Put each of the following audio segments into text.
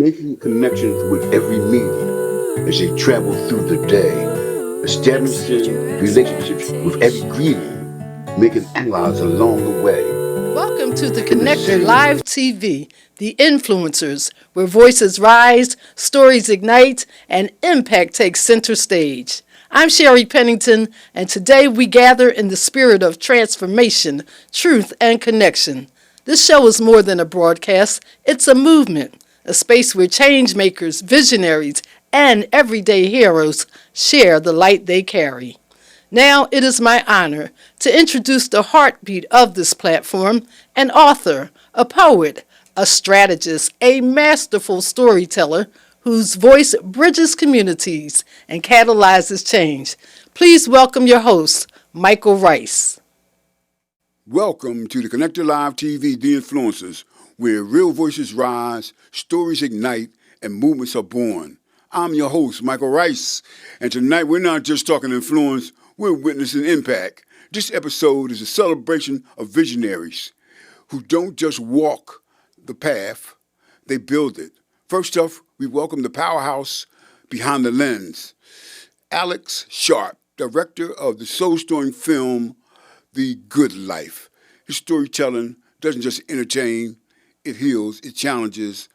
making connections with every medium as they travel through the day, establishing relationships with every greeting, making allies along the way. Welcome to the Connector Live TV, the influencers, where voices rise, stories ignite, and impact takes center stage. I'm Sherri Pennington, and today we gather in the spirit of transformation, truth, and connection. This show is more than a broadcast, it's a movement, a space where change makers, visionaries, and everyday heroes share the light they carry. Now it is my honor to introduce the heartbeat of this platform, an author, a poet, a strategist, a masterful storyteller whose voice bridges communities and catalyzes change. Please welcome your host, Michael Rice. Welcome to the Connector Live TV, The Influencers, where real voices rise, stories ignite, and movements are born. I'm your host, Michael Rice, and tonight we're not just talking influence, we're witnessing impact. This episode is a celebration of visionaries who don't just walk the path, they build it. First off, we welcome the powerhouse behind the lens, Alex Sharp, director of the soul-stirring film, The Good Lyfe. His storytelling doesn't just entertain, it heals, it challenges,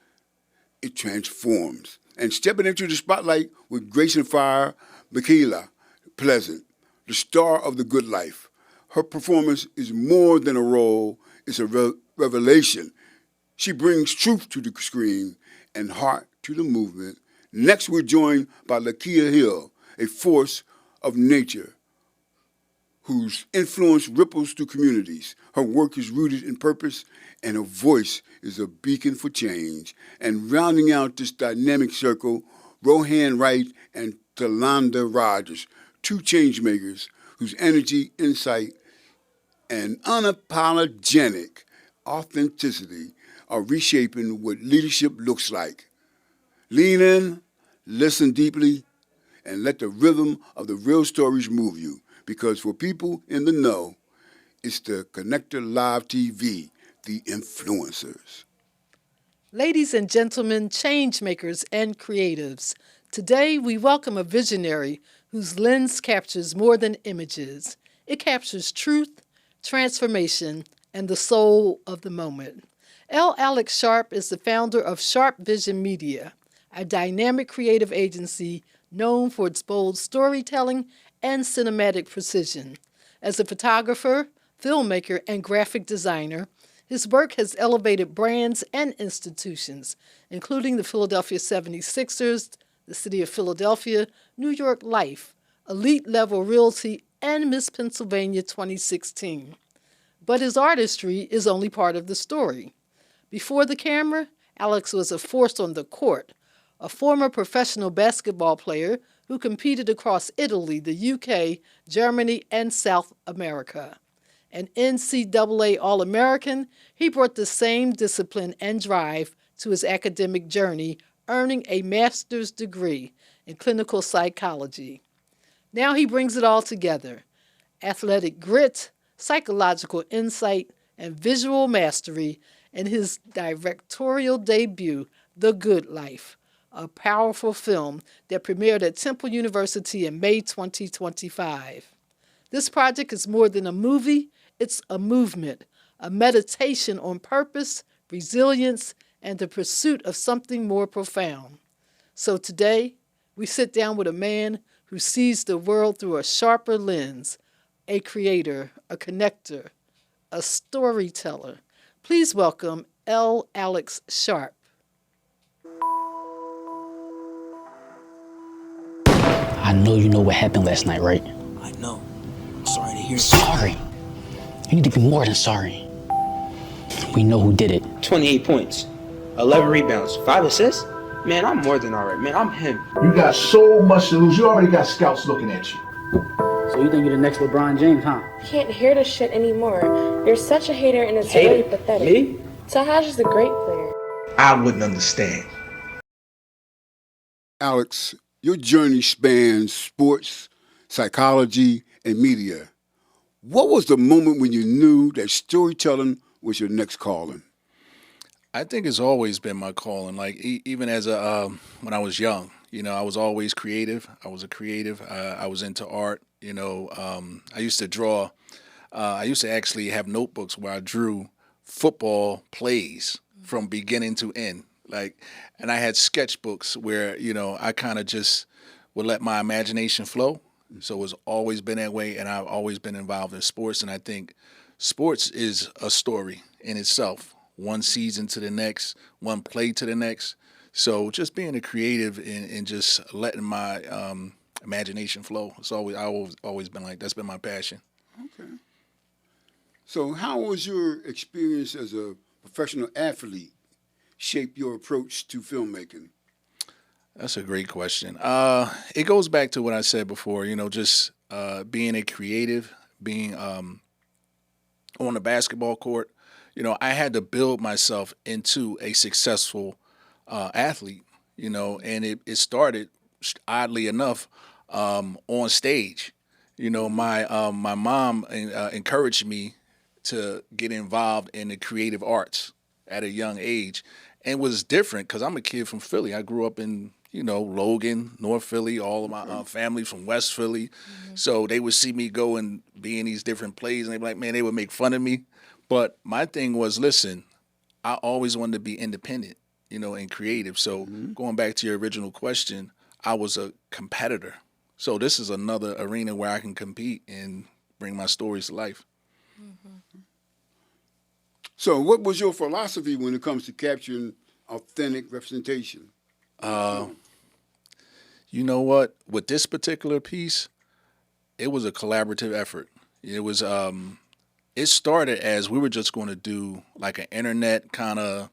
it transforms. And stepping into the spotlight with grace and fire, Michaela Pleasant, the star of The Good Lyfe. Her performance is more than a role, it's a revelation. She brings truth to the screen and heart to the movement. Next, we're joined by Letitia Hill, a force of nature whose influence ripples through communities. Her work is rooted in purpose, and her voice is a beacon for change. And rounding out this dynamic circle, Rohan, Wright, and Talonda Rogers, two change makers whose energy, insight, and unapologetic authenticity are reshaping what leadership looks like. Lean in, listen deeply, and let the rhythm of the real stories move you. Because for people in the know, it's the Connector Live TV, The Influencers. Ladies and gentlemen, change makers and creatives, today we welcome a visionary whose lens captures more than images. It captures truth, transformation, and the soul of the moment. Alex Sharp is the founder of Sharp Vision Media, a dynamic creative agency known for its bold storytelling and cinematic precision. As a photographer, filmmaker, and graphic designer, his work has elevated brands and institutions, including the Philadelphia 76ers, the City of Philadelphia, New York Life, Elite Level Realty, and Miss Pennsylvania 2016. But his artistry is only part of the story. Before the camera, Alex was a force on the court, a former professional basketball player who competed across Italy, the UK, Germany, and South America. An NCAA All-American, he brought the same discipline and drive to his academic journey, earning a master's degree in clinical psychology. Now he brings it all together: athletic grit, psychological insight, and visual mastery in his directorial debut, The Good Lyfe, a powerful film that premiered at Temple University in May 2025. This project is more than a movie, it's a movement, a meditation on purpose, resilience, and the pursuit of something more profound. So today, we sit down with a man who sees the world through a sharper lens, a creator, a connector, a storyteller. Please welcome Alex Sharp. I know you know what happened last night, right? I know. I'm sorry to hear. Sorry. You need to be more than sorry. We know who did it. 28 points, 11 rebounds, 5 assists. Man, I'm more than all right. Man, I'm him. You got so much to lose. You already got scouts looking at you. So you think you're the next LeBron James, huh? I can't hear this shit anymore. You're such a hater and it's really pathetic. Me? Tahaj is a great player. I wouldn't understand. Alex, your journey spans sports, psychology, and media. What was the moment when you knew that storytelling was your next calling? I think it's always been my calling. Like even as a when I was young, I was always creative. I was a creative. I was into art. I used to draw. I used to actually have notebooks where I drew football plays from beginning to end. And I had sketchbooks where I kind of just would let my imagination flow. So it's always been that way, and I've always been involved in sports. And I think sports is a story in itself. One season to the next, one play to the next. So just being a creative and just letting my imagination flow. I've always been like, that's been my passion. Okay. So how was your experience as a professional athlete shape your approach to filmmaking? That's a great question. It goes back to what I said before, just being a creative, being on the basketball court. I had to build myself into a successful athlete, and it started, oddly enough, on stage. My mom encouraged me to get involved in the creative arts at a young age. And it was different because I'm a kid from Philly. I grew up in, Logan, North Philly, all of my family from West Philly. Mm-hmm. So they would see me go and be in these different plays, and they'd be like, man, they would make fun of me. But my thing was, listen, I always wanted to be independent, and creative. So going back to your original question, I was a competitor. So this is another arena where I can compete and bring my stories to life. Mm-hmm. So what was your philosophy when it comes to capturing authentic representation? You know what? With this particular piece, it was a collaborative effort. It was it started as we were just going to do like an internet kind of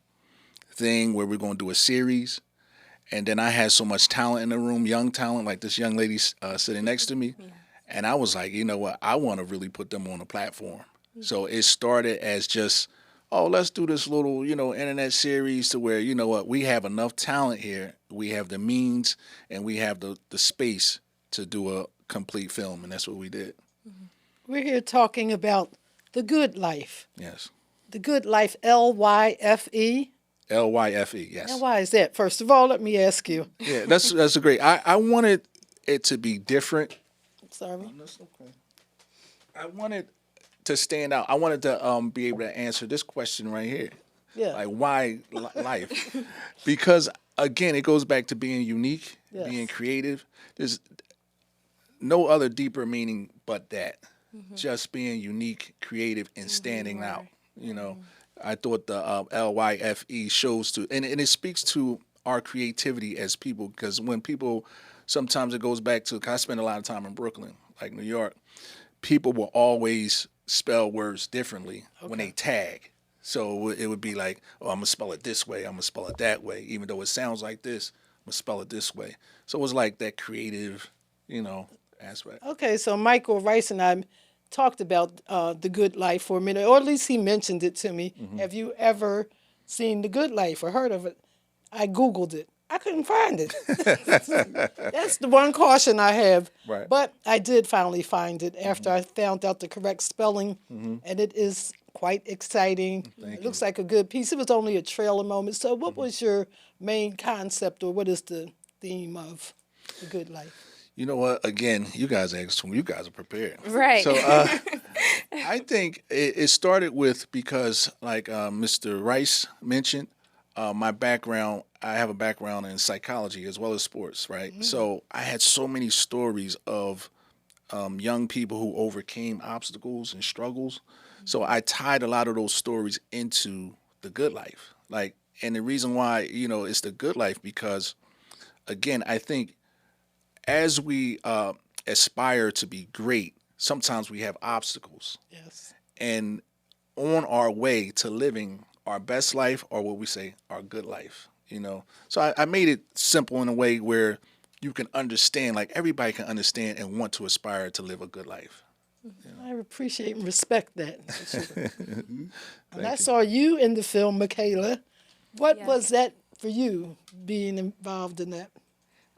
thing where we're going to do a series. And then I had so much talent in the room, young talent, like this young lady sitting next to me. Yeah. And I was like, you know what? I want to really put them on a platform. Mm-hmm. So it started as just, let's do this little, internet series to where, you know what? We have enough talent here. We have the means and we have the space to do a complete film. And that's what we did. Mm-hmm. We're here talking about The Good Lyfe. Yes. The Good Lyfe, Lyfe. Lyfe, yes. And why is that? First of all, let me ask you. Yeah, that's a great. I wanted it to be different. Sorry. That's okay. I wanted to stand out. I wanted to be able to answer this question right here. Yeah. Like, why life? Because again, it goes back to being unique, being creative. There's no other deeper meaning but that. Mm-hmm. Just being unique, creative, and standing out. I thought the Lyfe shows to, and it speaks to our creativity as people, because when people, sometimes it goes back to, cause I spend a lot of time in Brooklyn, like New York, people will always spell words differently when they tag. So it would be like, I'm going to spell it this way, I'm going to spell it that way, even though it sounds like this, I'm going to spell it this way. So it was like that creative, aspect. Okay, so Michael Rice and I talked about The Good Lyfe for a minute, or at least he mentioned it to me. Mm-hmm. Have you ever seen The Good Lyfe or heard of it? I Googled it. I couldn't find it. That's the one caution I have. Right. But I did finally find it after I found out the correct spelling, and it is quite exciting. It looks like a good piece. It was only a trailer moment. So what was your main concept, or what is the theme of The Good Lyfe? You know what? Again, you guys asked me. You guys are prepared. Right. So I think it started with, because like Mr. Rice mentioned, my background, I have a background in psychology as well as sports, right? Mm-hmm. So I had so many stories of young people who overcame obstacles and struggles. Mm-hmm. So I tied a lot of those stories into The Good Lyfe. And the reason why, it's The Good Lyfe, because, again, I think as we aspire to be great, sometimes we have obstacles. Yes. And on our way to living our best life, or what we say, our good life, So I made it simple in a way where you can understand, like everybody can understand and want to aspire to live a good life. I appreciate and respect that. And I saw you in the film, Michaela. What was that for you, being involved in that?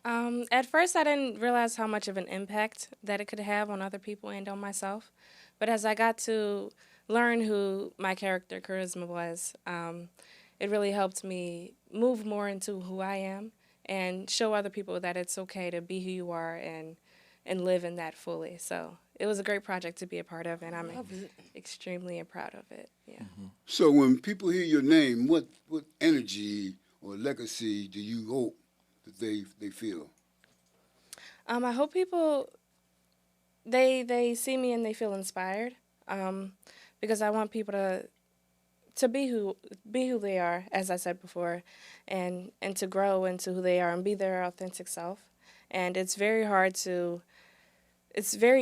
At first, I didn't realize how much of an impact that it could have on other people and on myself. But as I got to learn who my character, Charisma, was, it really helped me move more into who I am and show other people that it's okay to be who you are and live in that fully. So it was a great project to be a part of, and I'm extremely proud of it. Yeah. So when people hear your name, what energy or legacy do you hope that they feel? I hope people they see me and they feel inspired, because I want people to be who they are, as I said before, and to grow into who they are and be their authentic self. And it's very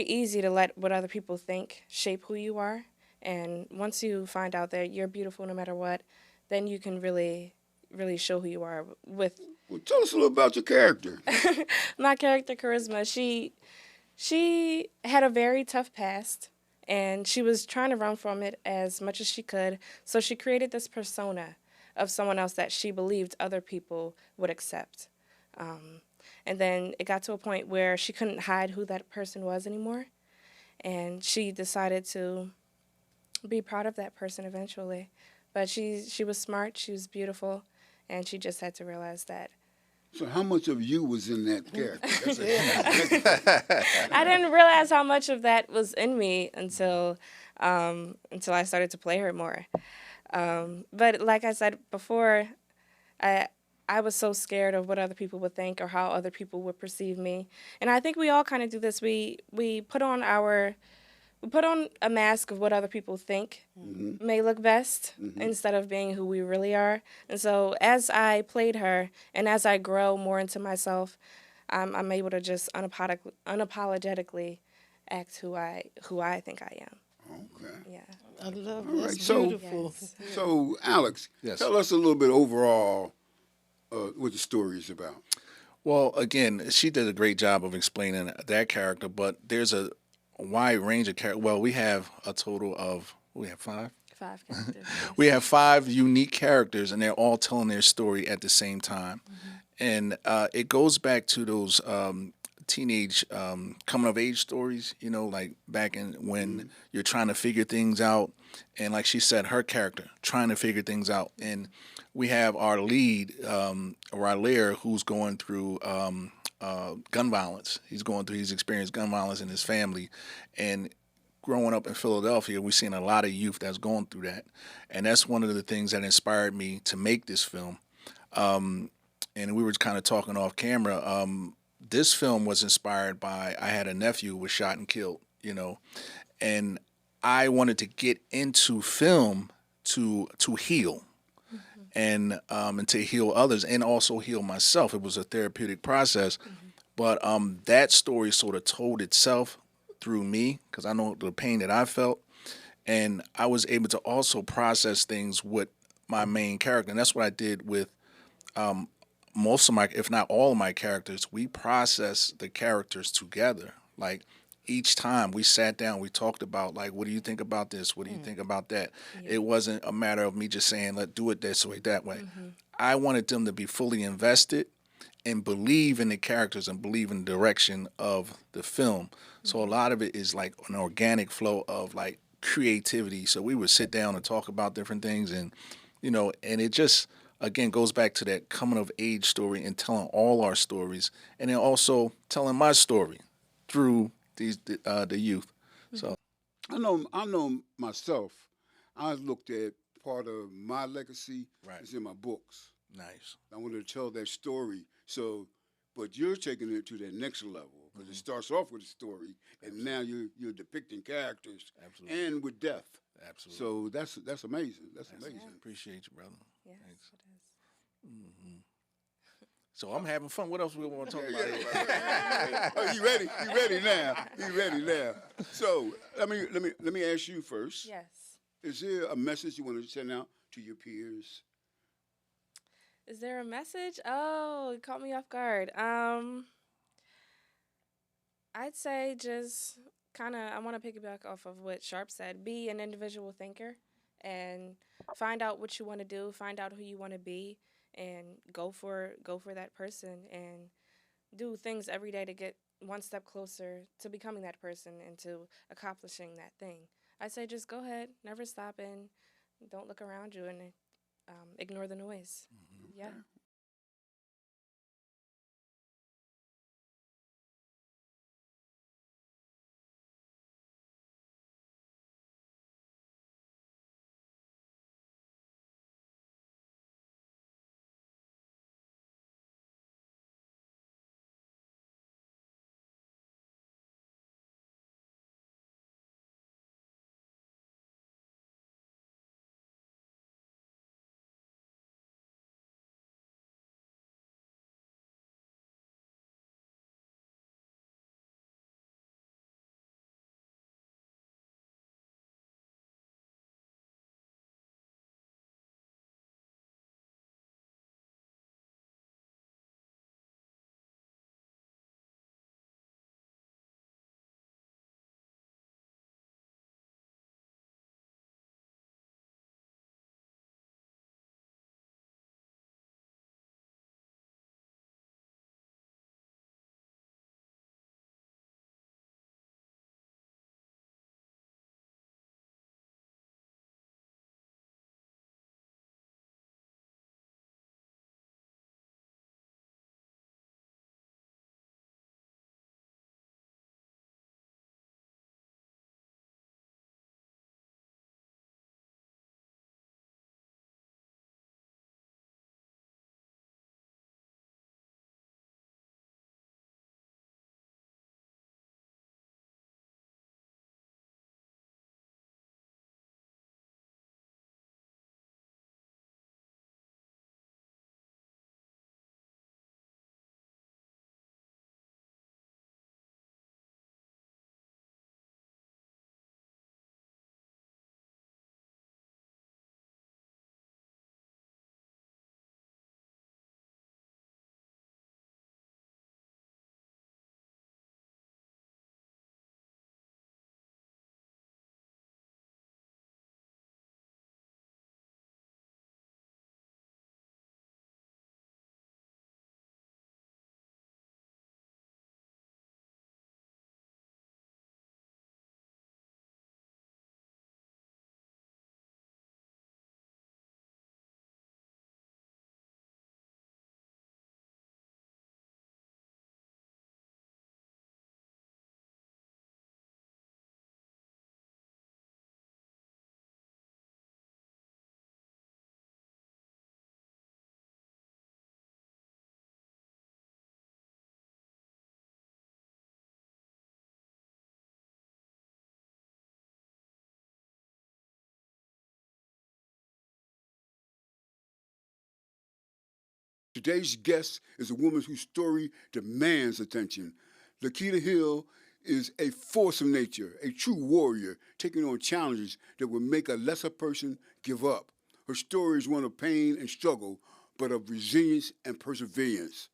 easy to let what other people think shape who you are. And once you find out that you're beautiful no matter what, then you can really show who you are with Well, tell us a little about your character. my character, Charisma. She had a very tough past, and she was trying to run from it as much as she could. So she created this persona of someone else that she believed other people would accept. And then it got to a point where she couldn't hide who that person was anymore. And she decided to be proud of that person eventually. But she was smart, she was beautiful, and she just had to realize that. So how much of you was in that character? I didn't realize how much of that was in me until I started to play her more. But like I said before, I was so scared of what other people would think or how other people would perceive me. And I think we all kind of do this. We put on a mask of what other people think may look best instead of being who we really are. And so as I played her and as I grow more into myself, I'm able to just unapologetically act who I think I am. Okay. Yeah. I love All it. right, It's so- beautiful. So, Alex, Yes. tell us a little bit overall what the story is about. Well, again, she did a great job of explaining that character, but there's a wide range of characters. Well, we have a total of, we have 5? 5 characters. We have 5 unique characters, and they're all telling their story at the same time. And it goes back to those teenage coming of age stories, you know, like back in when you're trying to figure things out. And like she said, her character trying to figure things out. And we have our lead, Riley, who's going through gun violence. He's experienced gun violence in his family. And growing up in Philadelphia, we've seen a lot of youth that's going through that. And that's one of the things that inspired me to make this film. And we were kind of talking off camera. This film was inspired by, I had a nephew who was shot and killed, you know, and I wanted to get into film to heal and to heal others and also heal myself. It was a therapeutic process, but that story sort of told itself through me because I know the pain that I felt, and I was able to also process things with my main character, and that's what I did with most of my, if not all of my characters. We process the characters together. Like each time we sat down, we talked about like, what do you think about this? What do you think about that? Yeah. It wasn't a matter of me just saying, let's do it this way, that way. I wanted them to be fully invested and believe in the characters and believe in the direction of the film. So a lot of it is like an organic flow of like creativity. So we would sit down and talk about different things, and you know, and it just again goes back to that coming of age story and telling all our stories, and then also telling my story through these the youth. So I know myself. I looked at part of my legacy is in my books. nice. I wanted to tell that story. So, but you're taking it to that next level because it starts off with a story, and now you're depicting characters Absolutely. and with death. Absolutely. So that's amazing. That's amazing. Appreciate you, brother. Yes, Thanks. it is. So I'm having fun. What else we want to talk about? Oh, you ready? You ready now? You ready now? So let me ask you first. Yes. Is there a message you want to send out to your peers? Is there a message? Oh, it caught me off guard. I'd say just kind of, I want to piggyback off of what Sharp said. Be an individual thinker and find out what you want to do, find out who you want to be, and go for that person and do things every day to get one step closer to becoming that person and to accomplishing that thing. I'd say just go ahead, never stop, and don't look around you, and ignore the noise. Yeah. Today's guest is a woman whose story demands attention. Letitia Hill is a force of nature, a true warrior, taking on challenges that would make a lesser person give up. Her story is one of pain and struggle, but of resilience and perseverance.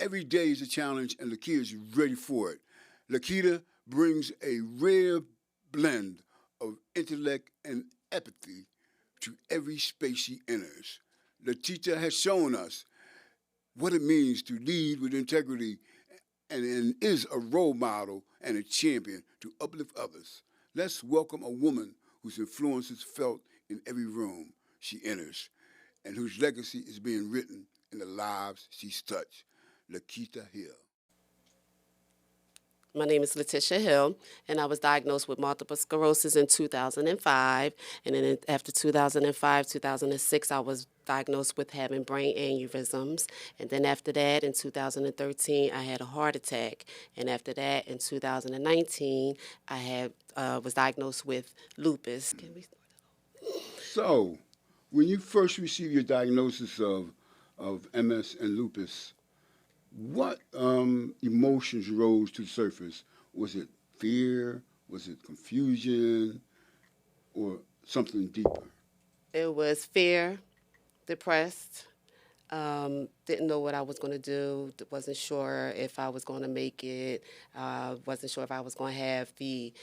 Every day is a challenge, and Letitia is ready for it. Letitia brings a rare blend of intellect and empathy to every space she enters. Letitia has shown us what it means to lead with integrity and is a role model and a champion to uplift others. Let's welcome a woman whose influence is felt in every room she enters and whose legacy is being written in the lives she's touched. Letitia Hill. My name is Letitia Hill, and I was diagnosed with multiple sclerosis in 2005. And then after 2005, 2006, I was diagnosed with having brain aneurysms. And then after that, in 2013, I had a heart attack. And after that, in 2019, was diagnosed with lupus. So, when you first received your diagnosis of MS and lupus, what emotions rose to the surface? Was it fear? Was it confusion? Or something deeper? It was fear, depressed, didn't know what I was going to do, wasn't sure if I was going to make it, wasn't sure if I was going to have the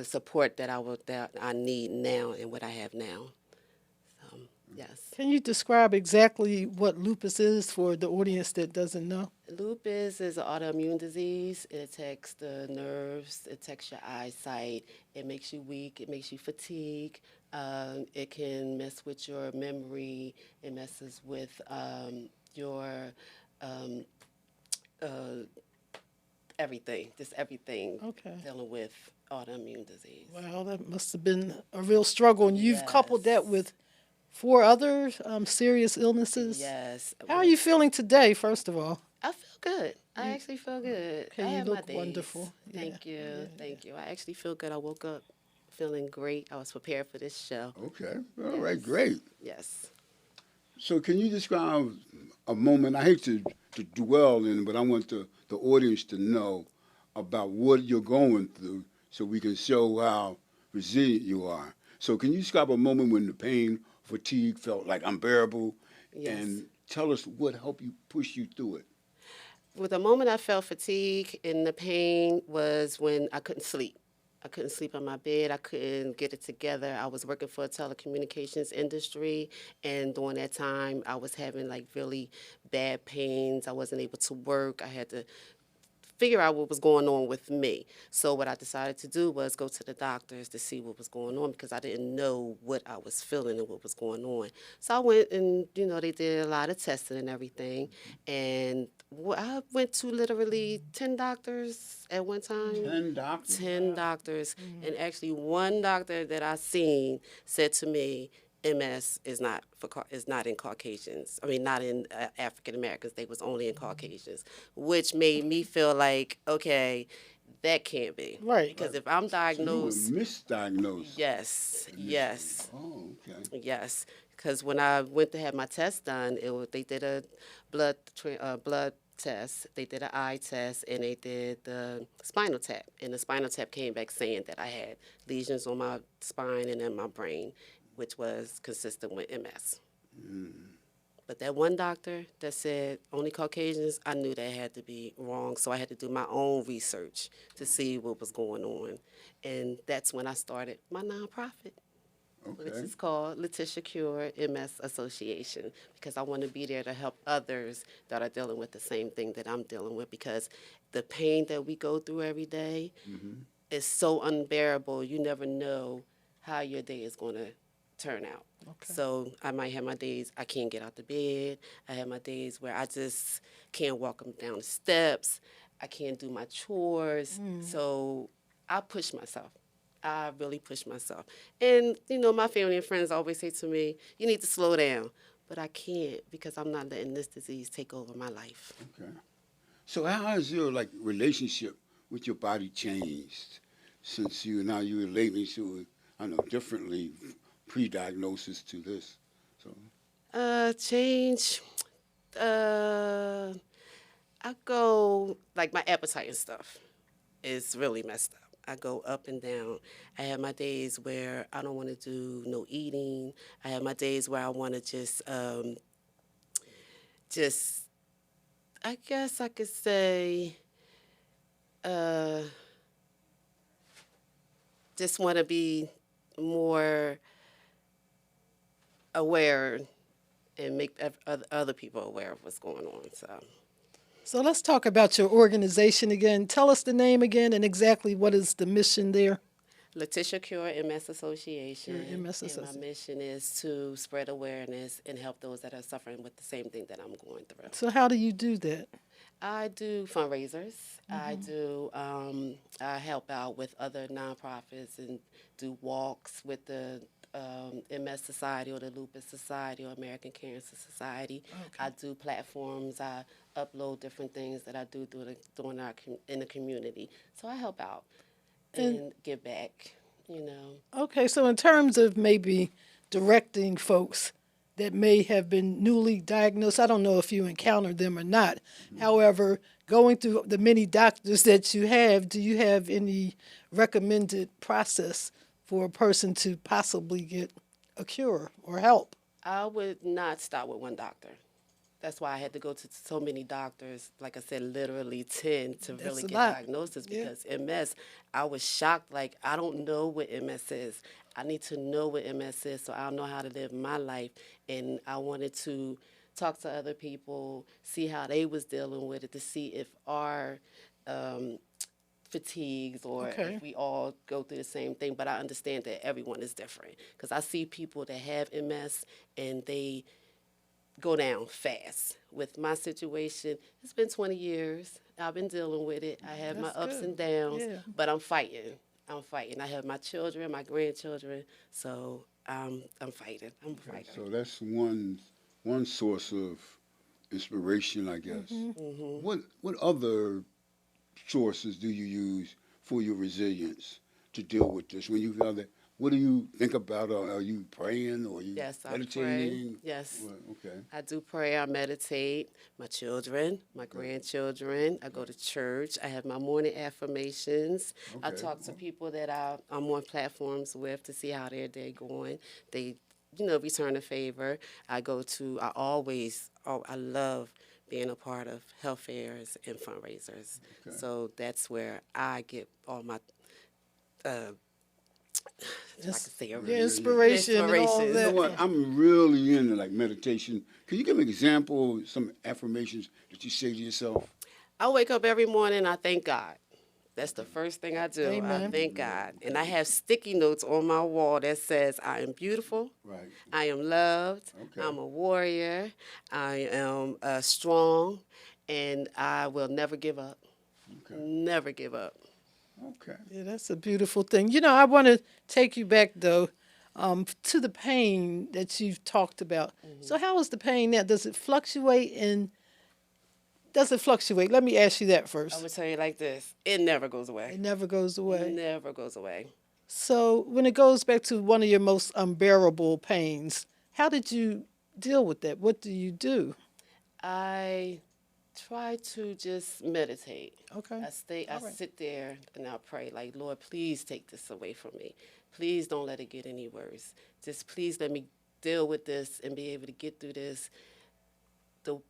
support that I need now and what I have now. Yes. Can you describe exactly what lupus is for the audience that doesn't know? Lupus is an autoimmune disease. It attacks the nerves, it attacks your eyesight, it makes you weak, it makes you fatigue. It can mess with your memory, it messes with your um, uh, everything, just everything Okay. dealing with autoimmune disease. Wow, that must have been a real struggle. And you've coupled that Yes. with 4 other serious illnesses. Yes. How are you feeling today, first of all? I feel good. I actually feel good. Okay, I you had my look days. wonderful. Yeah, Thank you. Thank you. I actually feel good. I woke up feeling great. I was prepared for this show. Okay. All right, great. Yes. So can you describe a moment, I hate to dwell in, but I want the audience to know about what you're going through so we can show how resilient you are. So can you describe a moment when the pain, fatigue felt like unbearable? Yes. And tell us what helped you push you through it. With the moment I felt fatigue and the pain was when I couldn't sleep. I couldn't sleep on my bed. I couldn't get it together. I was working for a telecommunications industry, and during that time, I was having like really bad pains. I wasn't able to work. I had to figure out what was going on with me. So what I decided to do was go to the doctors to see what was going on because I didn't know what I was feeling and what was going on. So I went and, they did a lot of testing and everything. And I went to literally 10 doctors at one time. 10 doctors? 10 doctors. And actually one doctor that I seen said to me, MS is not in Caucasians. I mean, not in African Americans. They was only in Caucasians, which made me feel like, okay, that can't be. Right. Because if I'm diagnosed, You were misdiagnosed. yes. Oh, okay. Yes. Because when I went to have my test done, they did a blood test, they did an eye test, and they did the spinal tap. And the spinal tap came back saying that I had lesions on my spine and in my brain, which was consistent with MS. But that one doctor that said only Caucasians, I knew that had to be wrong. So I had to do my own research to see what was going on. And that's when I started my nonprofit, which Okay. is called Letitia Cure MS Association, because I want to be there to help others that are dealing with the same thing that I'm dealing with, because the pain that we go through every day is so unbearable. You never know how your day is going to turn out. Okay. So I might have my days I can't get out the bed. I have my days where I just can't walk them down the steps. I can't do my chores. So I push myself. I really push myself. And, my family and friends always say to me, you need to slow down. But I can't because I'm not letting this disease take over my life. Okay. So how has your relationship with your body changed since you're relating to it, I know, differently pre-diagnosis to this? So Change. I go, my appetite and stuff is really messed up. I go up and down. I have my days where I don't want to do no eating. I have my days where I want to just, I guess I could say, just want to be more aware and make other people aware of what's going on. So let's talk about your organization again. Tell us the name again and exactly what is the mission there. Letitia Cure MS Association. Cure MS And Association. my mission is to spread awareness and help those that are suffering with the same thing that I'm going through. So how do you do that? I do fundraisers. I do. I help out with other nonprofits and do walks with the MS Society or the Lupus Society or American Cancer Society. I do platforms. I upload different things that I do in the community. So I help out and give back. Okay, so in terms of maybe directing folks that may have been newly diagnosed, I don't know if you encountered them or not. However, going through the many doctors that you have, do you have any recommended process for a person to possibly get a cure or help? I would not stop with one doctor. That's why I had to go to so many doctors, like I said, literally 10 to That's really a get lot. diagnosis Yeah. because MS, I was shocked. I don't know what MS is. I need to know what MS is so I'll know how to live my life. And I wanted to talk to other people, see how they was dealing with it, to see if our fatigues or Okay. if we all go through the same thing. But I understand that everyone is different, because I see people that have MS and they go down fast. With my situation, it's been 20 years. I've been dealing with it. I have my That's ups good. and downs, Yeah. but I'm fighting. I'm fighting. I have my children, my grandchildren, so I'm fighting. I'm a fighter. So that's one source of inspiration, I guess. What other sources do you use for your resilience to deal with this? When you feel that, what do you think about? Are you praying or are you Yes, I meditating? pray. Yes. Well, okay. I do pray, I meditate, my children, my grandchildren. I go to church. I have my morning affirmations. I Okay. talk to people that I'm on platforms with to see how their day going. They, return a favor. I love being a part of health fairs and fundraisers. Okay. So that's where I get all my, if I could say it, Your inspiration and all Inspirations. You know that. what? I'm really into like meditation. Can you give me an example of some affirmations that you say to yourself? I wake up every morning, I thank God. That's the first thing I do. I Amen. thank God. And I have sticky notes on my wall that says, I am beautiful, Right. I am loved, Okay. I'm a warrior, I am strong, and I will never give up. Okay. Never give up. Okay. Yeah, that's a beautiful thing. I want to take you back, though, to the pain that you've talked about. So how is the pain now? Does it fluctuate? Let me ask you that I'm first. going to tell you like this. It never goes away. It never goes away. Never goes away. So when it goes back to one of your most unbearable pains, how did you deal with that? What do you do? I try to just meditate. Okay. I sit there and I pray, like, Lord, please take this away from me. Please don't let it get any worse. Just please let me deal with this and be able to get through this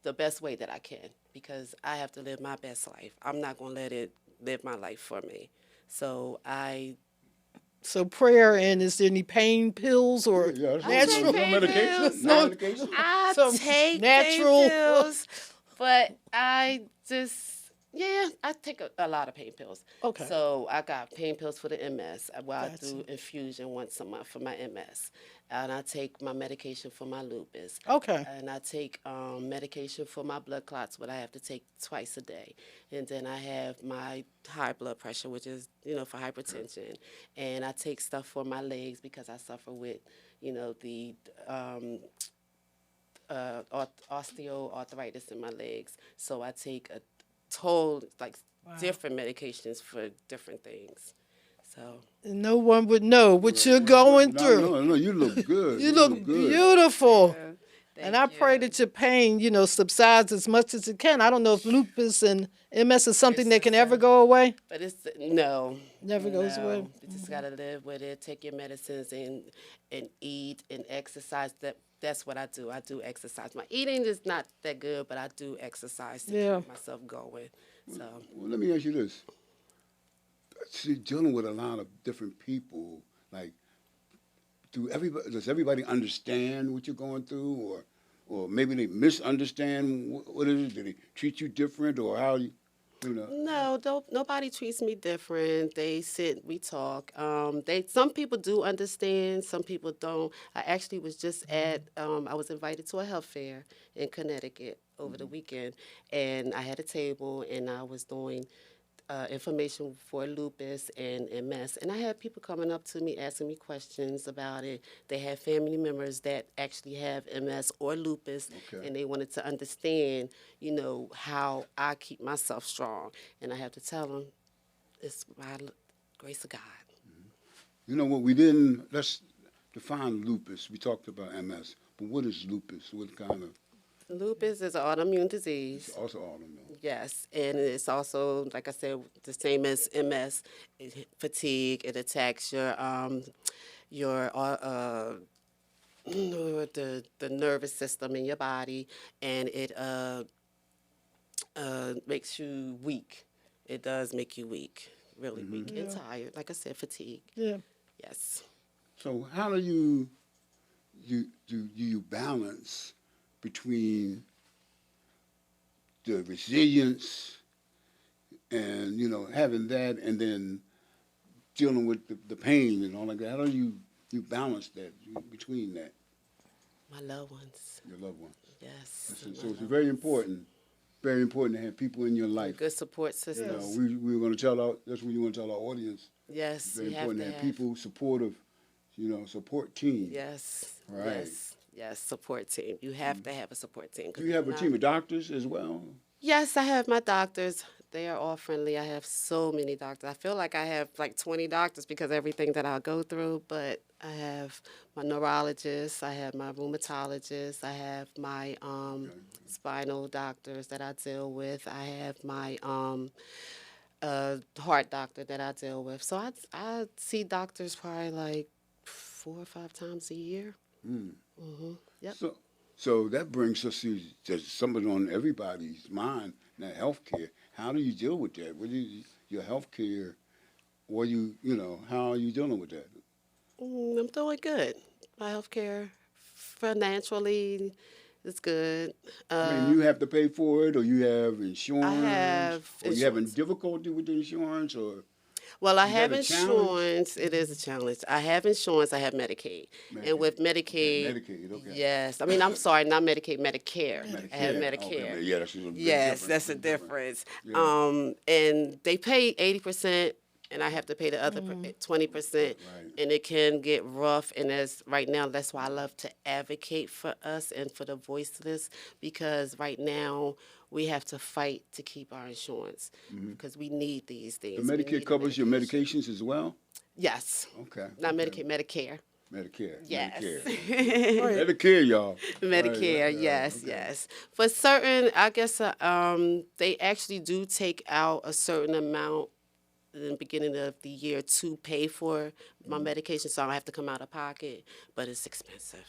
the best way that I can, because I have to live my best life. I'm not going to let it live my life for me. So So prayer, and is there any pain pills or Yeah, that's natural no medication. pills. No medication. I Some take natural- pain pills, but I take a lot of pain pills. Okay. So I got pain pills for the MS. I Gotcha. do infusion once a month for my MS. And I take my medication for my lupus. Okay. And I take medication for my blood clots, what I have to take twice a day. And then I have my high blood pressure, which is, for hypertension. And I take stuff for my legs because I suffer with, the osteoarthritis in my legs. So I take a different medications for different things. So No one would know what you're going through. No, you look good. You look good. beautiful. And I thank pray you. that your pain, subsides as much as it can. I don't know if lupus and MS is something that can ever go away. But no. Never goes away. You just gotta live with it. Take your medicines and eat and exercise. That's what I do. I do exercise. My eating is not that good, but I do exercise to keep myself going. So Well, let me ask you this. See, dealing with a lot of different people, like, does everybody understand what you're going through, or maybe they misunderstand what it is? Do they treat you different, or how you know? no, nobody treats me different. They sit, we talk. Some people do understand, some people don't. I actually was just I was invited to a health fair in Connecticut over the weekend, and I had a table, and I was doing information for lupus and MS. And I had people coming up to me asking me questions about it. They had family members that actually have MS or lupus, Okay. and they wanted to understand, how I keep myself strong. And I have to tell them, it's by the grace of God. You know what? Let's define lupus. We talked about MS, but what is lupus? What kind of? Lupus is an autoimmune disease. It's also autoimmune. Yes, and it's also, like I said, the same as MS, fatigue. It attacks your the nervous system in your body, and it makes you weak. It does make you weak, really weak and tired. Like I said, fatigue. Yeah. Yes. So how do you balance between the resilience and having that, and then dealing with the pain and all like that? How do you balance that between that? My loved ones. Your loved ones. Yes. So it's very important to have people in your life. Good support systems. We were going to tell that's what you want to tell our audience. Yes, It's very you important have to to have people supportive, support team. Yes. Right. Yes, support team. You have to have a support team. Do you have a team of doctors as well? Yes, I have my doctors. They are all friendly. I have so many doctors. I feel like I have like 20 doctors because of everything that I go through, but I have my neurologist, I have my rheumatologist, I have my spinal doctors that I deal with, I have my heart doctor that I deal with. So I see doctors probably like 4 or 5 times a year. Yep. So that brings us to something on everybody's mind now, healthcare. How do you deal with that? What is your healthcare? How are you dealing with that? I'm doing good. My healthcare financially is good. You have to pay for it, or you have insurance? I have Or you having insurance. difficulty with the insurance, or? Well, I Is have that a challenge? insurance. It is a challenge. I have insurance. I have Medicaid. And with Medicaid, Medicaid, okay. yes. I mean, I'm sorry, not Medicaid, Medicare. I have Medicare. Medicare. Okay, yeah, that's a big Yes, difference. that's a Big difference. difference. Yeah. And they pay 80%, and I have to pay the other 20%, Right. and it can get rough. And right now, that's why I love to advocate for us and for the voiceless, because right now we have to fight to keep our insurance because we need these things. The We Medicare need covers your medication. medications as well? Yes. Okay. Not okay. Medicaid, Medicare. Medicare. Yes. Medicare. Medicare, y'all. Medicare, Right, yes, okay. yes. For certain, I guess they actually do take out a certain amount in the beginning of the year to pay for my medication, so I don't have to come out of pocket, but it's expensive.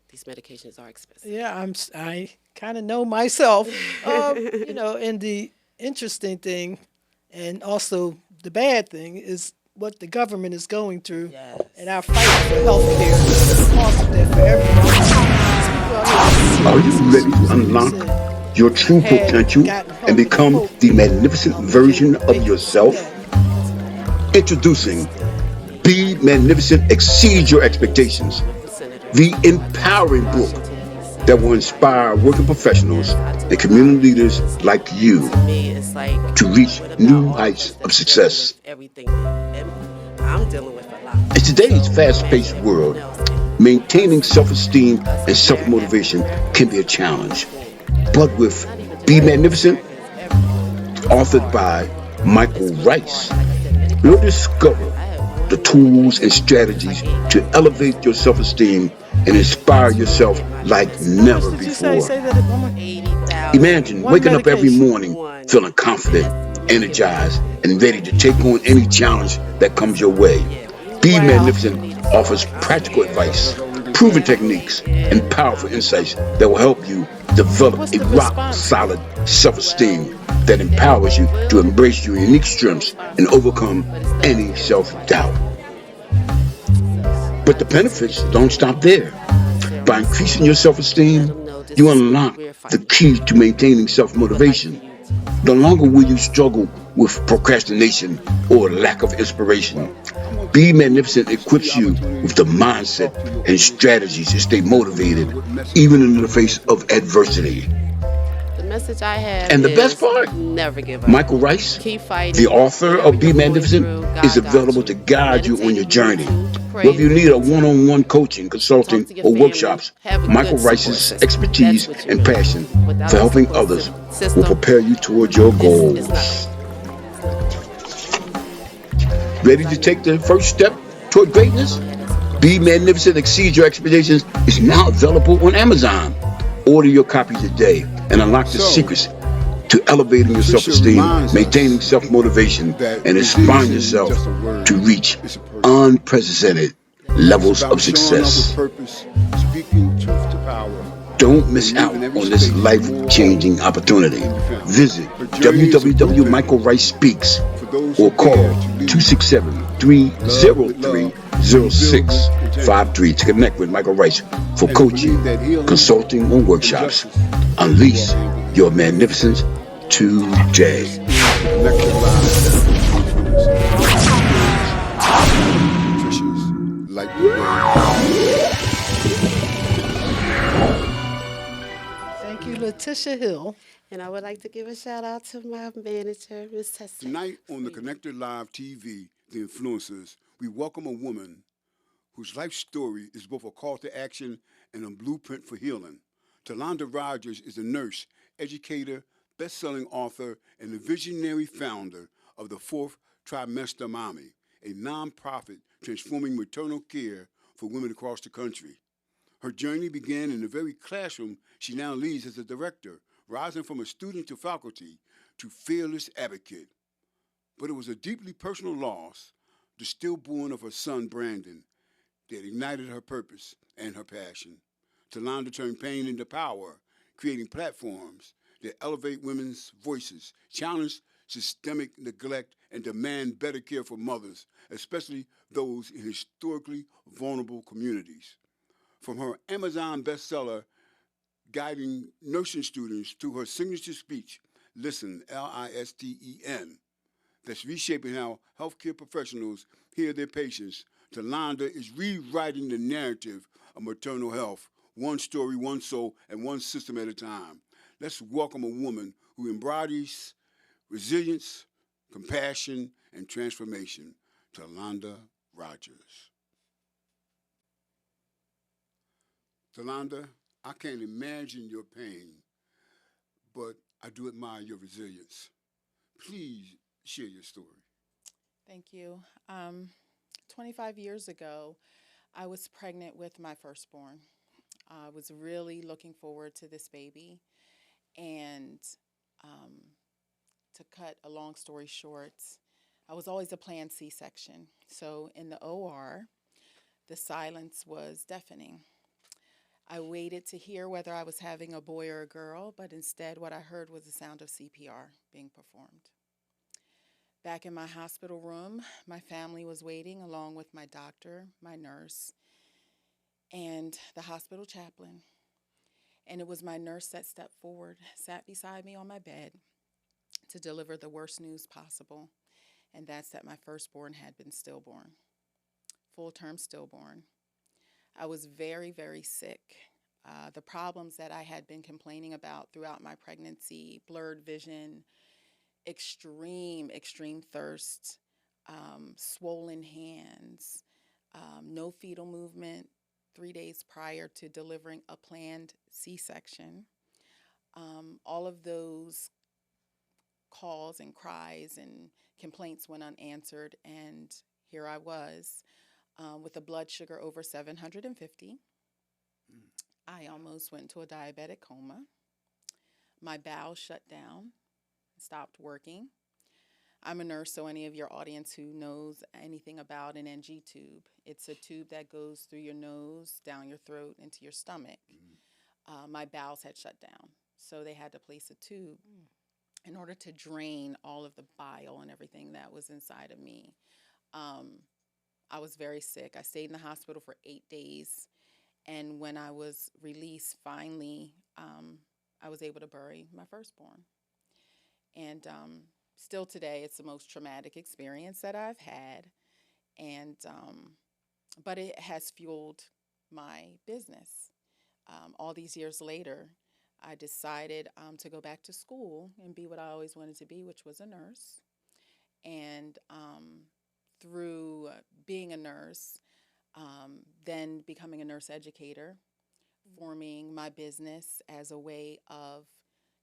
These medications are expensive. Yeah, I kind of know myself. And the interesting thing, and also the bad thing, is what the government is going through, Yes. and our fight for health care, the cost of that for everyone. Are you ready to unlock your true potential and become the magnificent version of yourself? Introducing Be Magnificent, Exceed Your Expectations, the empowering book that will inspire working professionals and community leaders like you to reach new heights of success. Everything I'm dealing with a lot. In today's fast-paced world, maintaining self-esteem and self-motivation can be a challenge. But with Be Magnificent, authored by Michael Rice, you'll discover the tools and strategies to elevate your self-esteem and inspire yourself like never before. Imagine waking up every morning feeling confident, energized, and ready to take on any challenge that comes your way. Be Magnificent offers practical advice, proven techniques, and powerful insights that will help you develop a rock-solid self-esteem that empowers you to embrace your unique strengths and overcome any self-doubt. But the benefits don't stop there. By increasing your self-esteem, you unlock the key to maintaining self-motivation. No longer will you struggle with procrastination or lack of inspiration. Be Magnificent equips you with the mindset and strategies to stay motivated, even in the face of adversity. The message I have And the is best part, never give up. Michael Rice, Keep fighting. the author Whatever of Be you're going Magnificent, through, is God got available you. to guide you on your Meditate, journey. pray, Whether you need a one-on-one coaching, consulting, talk to your or family, workshops, have a Michael good support Rice's system. expertise That's what you and need. passion Without for a helping support others system, will prepare you toward your goals. it's not. Ready to take the first step toward greatness? Be Magnificent, Exceed Your Expectations is now available on Amazon. Order your copy today and unlock the secrets to elevating your self-esteem, maintaining self-motivation, and inspiring yourself to reach unprecedented levels of success. Don't miss out on this life-changing opportunity. Visit www.michaelricespeaks or call 267-303-06 953 to connect with Michael Wright for coaching, consulting, or workshops. Unleash your magnificence today. Like the Thank you, Letitia Hill. And I would like to give a shout out to my manager, Ms. Tessa. Tonight on the Connector Live TV, The Influencers, we welcome a woman whose life story is both a call to action and a blueprint for healing. Talonda Rogers is a nurse, educator, best-selling author, and the visionary founder of the fourth Trimester MOMMIE, a nonprofit transforming maternal care for women across the country. Her journey began in the very classroom she now leads as a director, rising from a student to faculty to fearless advocate. But it was a deeply personal loss, the stillborn of her son, Brandon, that ignited her purpose and her passion. Talonda turned pain into power, creating platforms that elevate women's voices, challenge systemic neglect, and demand better care for mothers, especially those in historically vulnerable communities. From her Amazon bestseller, guiding nursing students to her signature speech, Listen, Listen, that's reshaping how healthcare professionals hear their patients, Talonda is rewriting the narrative of maternal health, one story, one soul, and one system at a time. Let's welcome a woman who embodies resilience, compassion, and transformation, Talonda Rogers. Talonda, I can't imagine your pain, but I do admire your resilience. Please share your story. Thank you. 25 years ago, I was pregnant with my firstborn. I was really looking forward to this baby. And to cut a long story short, I was always a planned C-section. So in the OR, the silence was deafening. I waited to hear whether I was having a boy or a girl, but instead what I heard was the sound of CPR being performed. Back in my hospital room, my family was waiting along with my doctor, my nurse, and the hospital chaplain. And it was my nurse that stepped forward, sat beside me on my bed to deliver the worst news possible, and that's that my firstborn had been stillborn, full-term stillborn. I was very, very sick. The problems that I had been complaining about throughout my pregnancy, blurred vision, extreme thirst, swollen hands, no fetal movement 3 days prior to delivering a planned C-section. All of those calls and cries and complaints went unanswered, and here I was with a blood sugar over 750. I almost went into a diabetic coma. My bowels shut down, stopped working. I'm a nurse, so any of your audience who knows anything about an NG tube, it's a tube that goes through your nose, down your throat, into your stomach. My bowels had shut down, so they had to place a tube in order to drain all of the bile and everything that was inside of me. I was very sick. I stayed in the hospital for 8 days, and when I was released, finally, I was able to bury my firstborn. And still today, it's the most traumatic experience that I've had, and but it has fueled my business. All these years later, I decided to go back to school and be what I always wanted to be, which was a nurse. And through being a nurse, then becoming a nurse educator, forming my business as a way of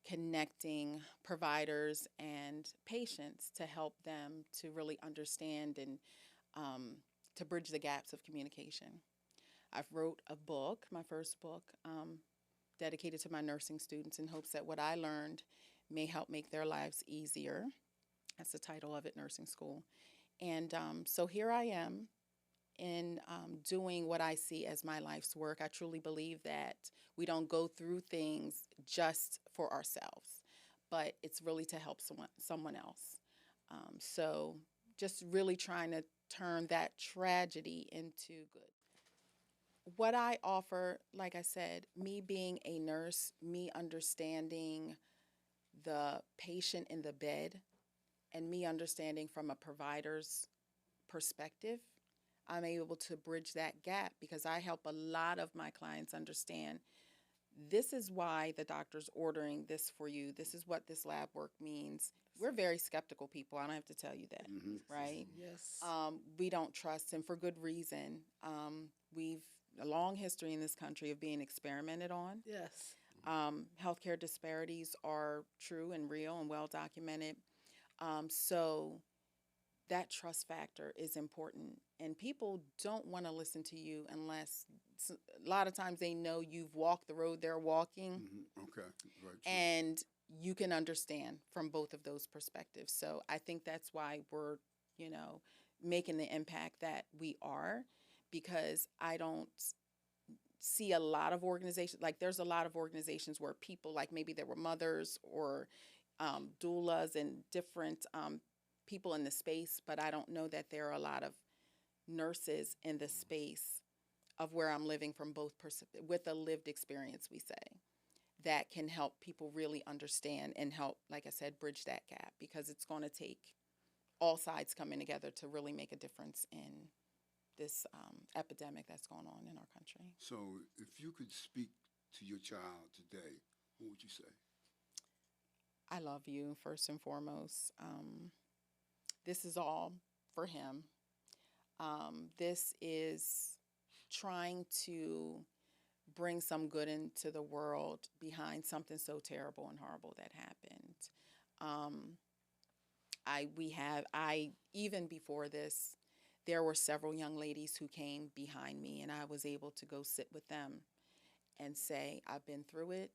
connecting providers and patients to help them to really understand and to bridge the gaps of communication. I've wrote a book, my first book, dedicated to my nursing students in hopes that what I learned may help make their lives easier. That's the title of it, Nursing School. And so here I am in doing what I see as my life's work. I truly believe that we don't go through things just for ourselves, but it's really to help someone else. So just really trying to turn that tragedy into good. what I offer, like I said, me being a nurse, me understanding the patient in the bed, and me understanding from a provider's perspective, I'm able to bridge that gap because I help a lot of my clients understand this is why the doctor's ordering this for you. This is what this lab work means. We're very skeptical people. I don't have to tell you that, right? Yes. We don't trust, and for good reason. We've a long history in this country of being experimented on. Yes. Healthcare disparities are true and real and well documented. So that trust factor is important. And people don't want to listen to you unless a lot of times they know you've walked the road they're walking. Okay, right. And you can understand from both of those perspectives. So I think that's why we're, making the impact that we are, because I don't see a lot of organizations, like there's a lot of organizations where people, like maybe there were mothers or doulas and different people in the space, but I don't know that there are a lot of nurses in the space of where I'm living from both with a lived experience, we say, that can help people really understand and help, like I said, bridge that gap, because it's going to take all sides coming together to really make a difference in this epidemic that's going on in our country. So if you could speak to your child today, what would you say? I love you, first and foremost. This is all for him. This is trying to bring some good into the world behind something so terrible and horrible that happened. Even before this, there were several young ladies who came behind me, and I was able to go sit with them and say, I've been through it.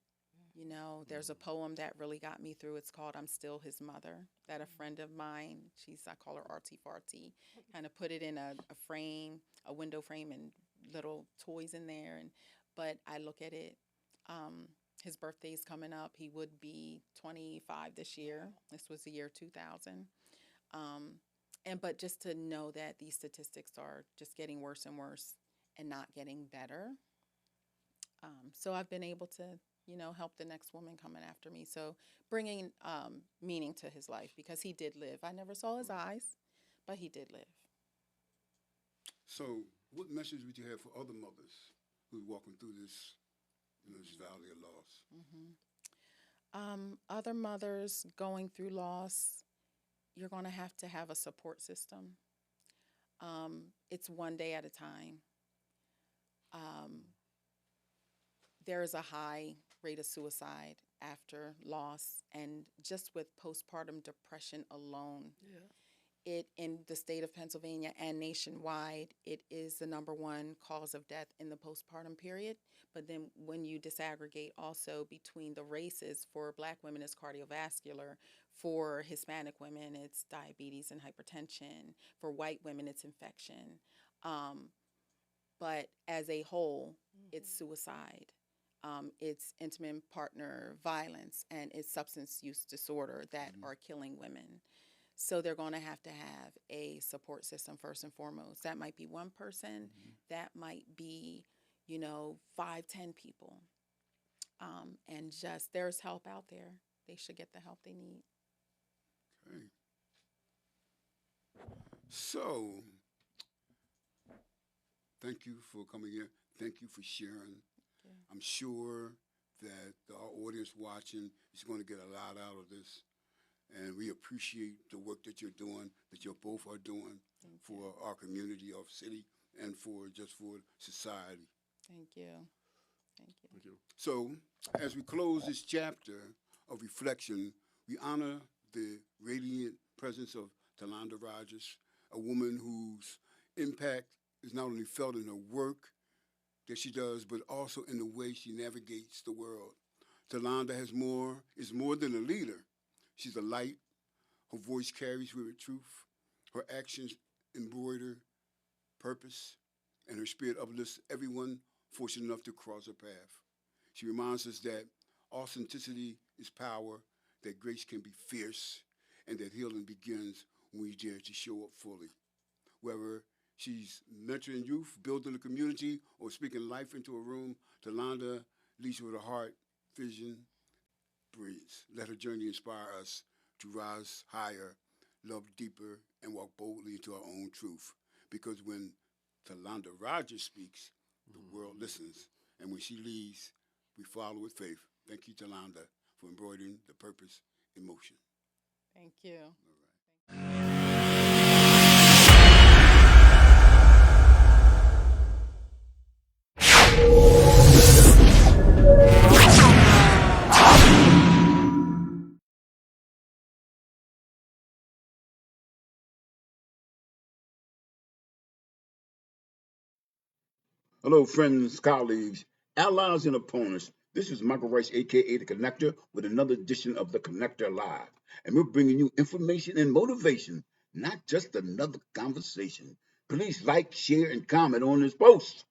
There's a poem that really got me through. It's called I'm Still His Mother, that a friend of mine, I call her Artie Farty, kind of put it in a frame, a window frame, and little toys in there. But I look at it, his birthday's coming up. He would be 25 this year. This was the year 2000. But just to know that these statistics are just getting worse and worse and not getting better. So I've been able to, help the next woman coming after me. So bringing meaning to his life, because he did live. I never saw his eyes, but he did live. So what message would you have for other mothers who's walking through this, this valley of loss? Other mothers going through loss, you're going to have a support system. It's one day at a time. There is a high rate of suicide after loss, and just with postpartum depression alone, it in the state of Pennsylvania and nationwide, it is the number one cause of death in the postpartum period. But then when you disaggregate also between the races, for Black women it's cardiovascular, for Hispanic women it's diabetes and hypertension, for white women it's infection. But as a whole, it's suicide. It's intimate partner violence, and it's substance use disorder that are killing women. So they're going to have a support system first and foremost. That might be one person. That might be, 5, 10 people. And just there's help out there. They should get the help they need. Okay. So, thank you for coming in. Thank you for sharing. Yeah. I'm sure that our audience watching is going to get a lot out of this. And we appreciate the work that you're doing, that you both are doing for our community, our city, and for society. Thank you. Thank you. Thank you. So, as we close this chapter of reflection, we honor the radiant presence of Talonda Rogers, a woman whose impact is not only felt in her work that she does, but also in the way she navigates the world. Talonda is more than a leader. She's a light. Her voice carries with it truth. Her actions embroider purpose, and her spirit uplifts everyone fortunate enough to cross her path. She reminds us that authenticity is power, that grace can be fierce, and that healing begins when we dare to show up fully. Whether She's mentoring youth, building a community, or speaking life into a room. Talonda leads with a heart, vision, breathes. Let her journey inspire us to rise higher, love deeper, and walk boldly into our own truth. Because when Talonda Rogers speaks, the world listens. And when she leads, we follow with faith. Thank you, Talonda, for embroidering the purpose in motion. Thank you. Hello, friends, colleagues, allies, and opponents. This is Michael Rice, aka The Connector, with another edition of The Connector Live. And we're bringing you information and motivation, not just another conversation. Please like, share, and comment on this post.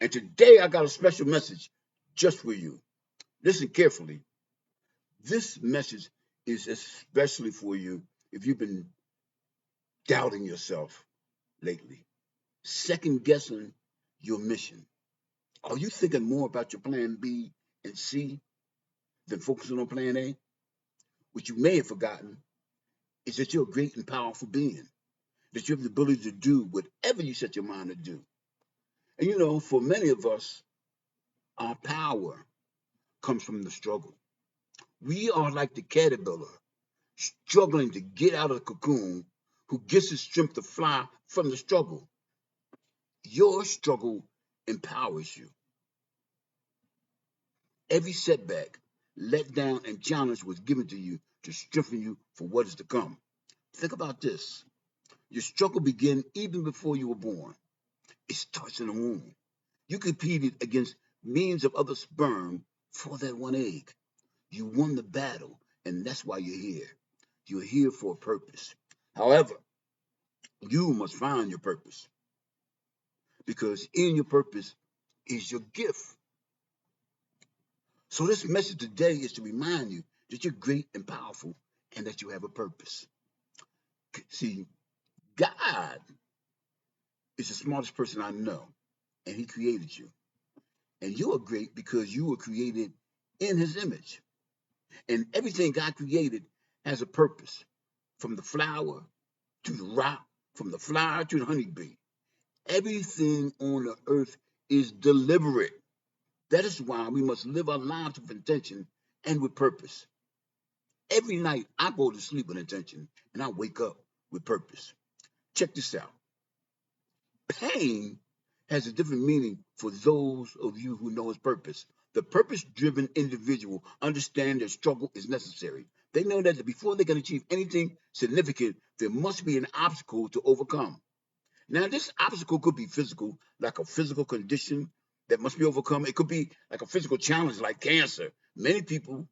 And today I got a special message just for you. Listen carefully. This message is especially for you if you've been doubting yourself lately, second guessing your mission. Are you thinking more about your plan B and C than focusing on plan A? What you may have forgotten is that you're a great and powerful being, that you have the ability to do whatever you set your mind to do. And you know, for many of us, our power comes from the struggle. We are like the caterpillar struggling to get out of the cocoon who gets his strength to fly from the struggle. Your struggle empowers you. Every setback, letdown, and challenge was given to you to strengthen you for what is to come. Think about this. Your struggle began even before you were born. It starts in the womb. You competed against millions of other sperm for that one egg. You won the battle, and that's why you're here. You're here for a purpose. However, you must find your purpose because in your purpose is your gift. So this message today is to remind you that you're great and powerful and that you have a purpose. See, God is the smartest person I know, and he created you. And you are great because you were created in his image. And everything God created has a purpose, from the flower to the rock, from the flower to the honeybee. Everything on the earth is deliberate. That is why we must live our lives with intention and with purpose. Every night I go to sleep with intention and I wake up with purpose. Check this out. Pain has a different meaning for those of you who know its purpose. The purpose-driven individual understands that struggle is necessary. They know that before they can achieve anything significant, there must be an obstacle to overcome. Now, this obstacle could be physical, like a physical condition that must be overcome. It could be like a physical challenge, like cancer. Many people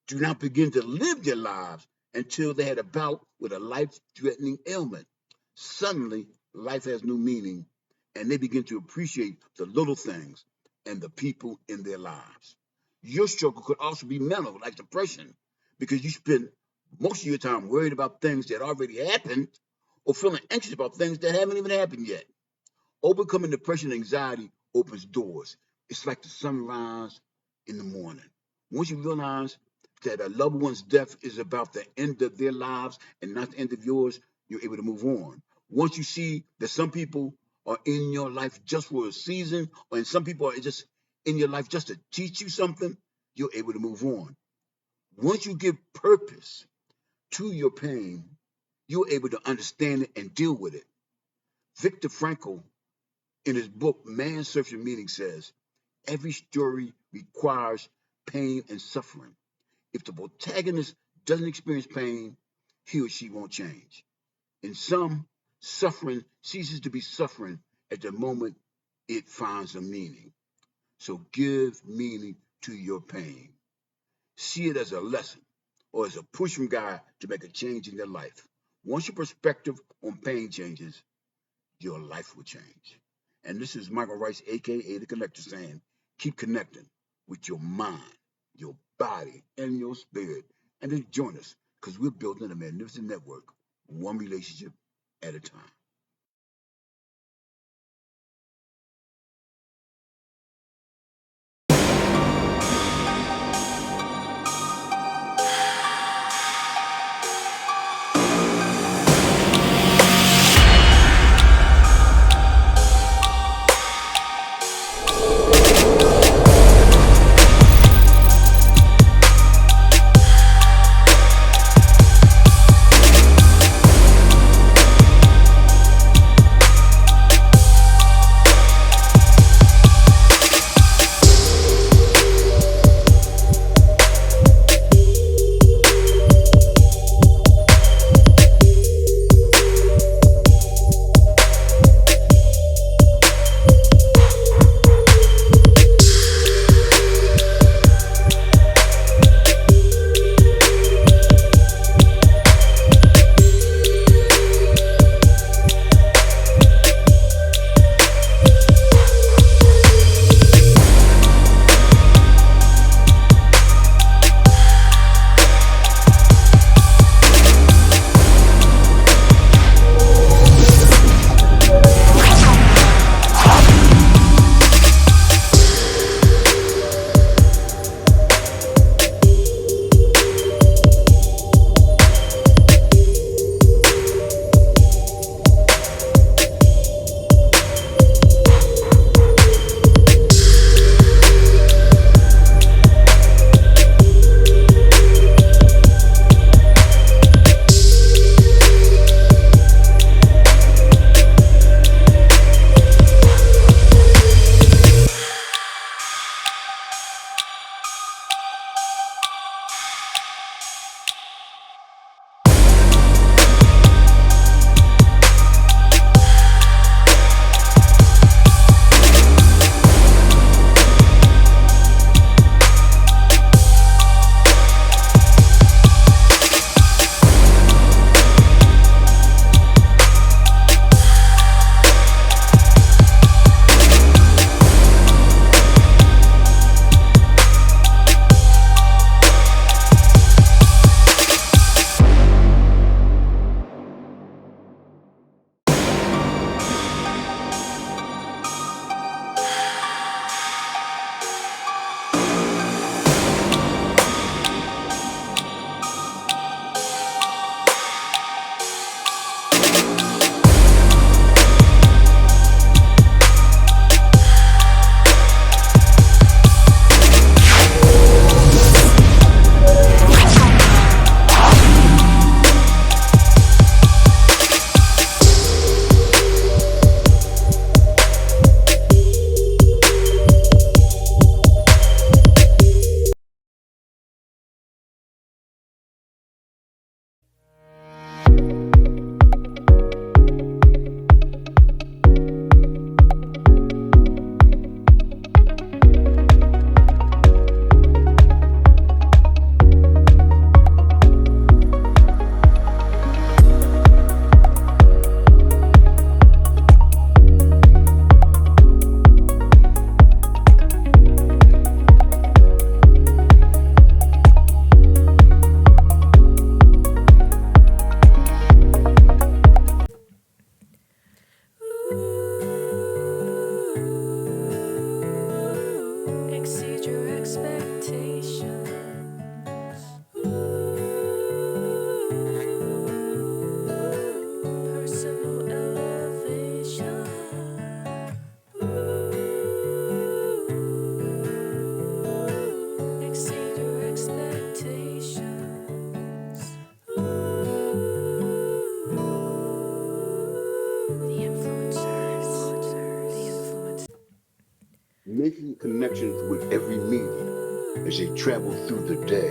do not begin to live their lives until they had a bout with a life-threatening ailment. Suddenly, life has new meaning, and they begin to appreciate the little things and the people in their lives. Your struggle could also be mental, like depression, because you spend most of your time worried about things that already happened or feeling anxious about things that haven't even happened yet. Overcoming depression and anxiety opens doors. It's like the sunrise in the morning. Once you realize that a loved one's death is about the end of their lives and not the end of yours, you're able to move on. Once you see that some people are in your life just for a season, and some people are just in your life just to teach you something, you're able to move on. Once you give purpose to your pain, you're able to understand it and deal with it. Viktor Frankl, in his book, Man's Search for Meaning, says, every story requires pain and suffering. If the protagonist doesn't experience pain, he or she won't change. In some, suffering ceases to be suffering at the moment it finds a meaning. So give meaning to your pain. See it as a lesson or as a push from God to make a change in your life. Once your perspective on pain changes, your life will change. And this is Michael Rice, aka The Connector, saying, keep connecting with your mind, your body, and your spirit. And then join us because we're building a magnificent network, one relationship at a time. making connections with every meeting as they travel through the day,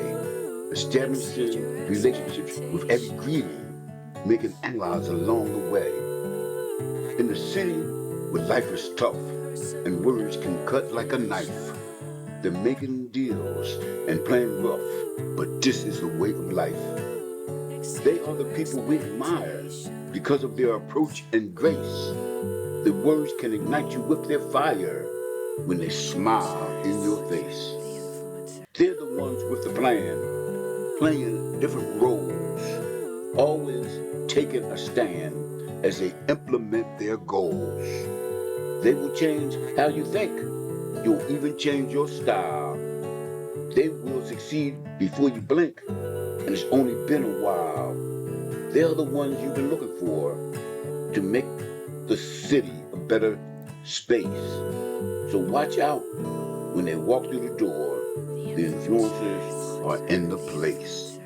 establishing relationships with every greeting, making allies along the way. In the city where life is tough and words can cut like a knife, they're making deals and playing rough, but this is the way of life. They are the people we admire because of their approach and grace. The words can ignite you with their fire when they smile in your face. They're the ones with the plan, playing different roles, always taking a stand as they implement their goals. They will change how you think. You'll even change your style. They will succeed before you blink, and it's only been a while. They're the ones you've been looking for to make the city a better space. So watch out when they walk through the door. The influencers are in the place.